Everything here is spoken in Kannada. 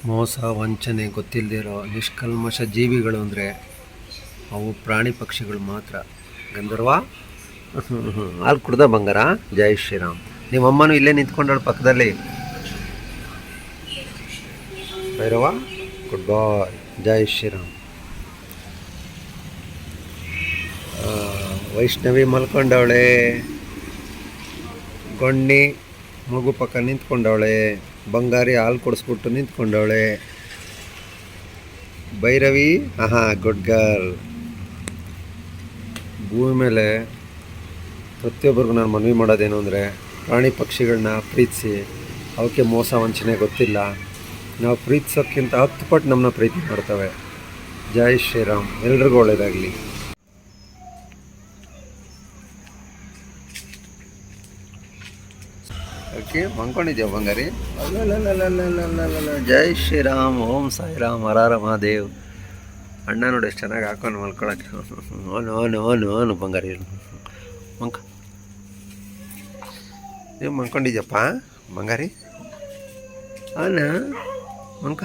ಮೋಸ ವಂಚನೆ ಗೊತ್ತಿಲ್ಲದಿರೋ ನಿಷ್ಕಲ್ಮಶ ಜೀವಿಗಳು ಅಂದರೆ ಅವು ಪ್ರಾಣಿ ಪಕ್ಷಿಗಳು ಮಾತ್ರ. ಗಂಧರ್ವ ಹಾಲು ಕುಡ್ದ ಬಂಗಾರ? ಜೈ ಶ್ರೀರಾಮ್. ನಿಮ್ಮಮ್ಮನೂ ಇಲ್ಲೇ ನಿಂತ್ಕೊಂಡಳು ಪಕ್ಕದಲ್ಲಿ. Bhairava good boy. ಜೈ ಶ್ರೀರಾಮ್. ವೈಷ್ಣವಿ ಮಲ್ಕೊಂಡವಳೆ. ಗೊಣ್ಣಿ ಮಗು ಪಕ್ಕ ನಿಂತ್ಕೊಂಡವಳೆ. ಬಂಗಾರಿ ಹಾಲು ಕೊಡಿಸ್ಬಿಟ್ಟು ನಿಂತ್ಕೊಂಡವಳೆ. Bhairavi good girl. ಭೂಮಿ ಮೇಲೆ ಪ್ರತಿಯೊಬ್ಬರಿಗೂ ನಾನು ಮನವಿ ಮಾಡೋದೇನು ಅಂದರೆ, ಪ್ರಾಣಿ ಪಕ್ಷಿಗಳನ್ನ ಪ್ರೀತಿಸಿ. ಅವಕ್ಕೆ ಮೋಸ ವಂಚನೆ ಗೊತ್ತಿಲ್ಲ. ನಾವು ಪ್ರೀತಿಸೋಕ್ಕಿಂತ 10 ಪಟ್ಟು ನಮ್ಮನ್ನ ಪ್ರೀತಿ ಮಾಡ್ತವೆ. ಜೈ ಶ್ರೀರಾಮ್. ಎಲ್ರಿಗೂ ಒಳ್ಳೆಯದಾಗಲಿ. ಓಕೆ, ಮಂಕೊಂಡಿದ್ಯಾ ಬಂಗಾರಿ? ಜೈ ಶ್ರೀರಾಮ್. ಓಂ ಸಾಯಿರಾಮ್. ಹರ ಮಹಾದೇವ್. ಅಣ್ಣ ನೋಡಿ ಎಷ್ಟು ಚೆನ್ನಾಗಿ ಹಾಕೊಂಡು ಮಲ್ಕೊಳಕ್ಕೆ. ಓನು ಬಂಗಾರಿ ನೀವು ಮಂಕೊಂಡಿದ್ಯಪ್ಪ ಬಂಗಾರಿ? ಮಂಕ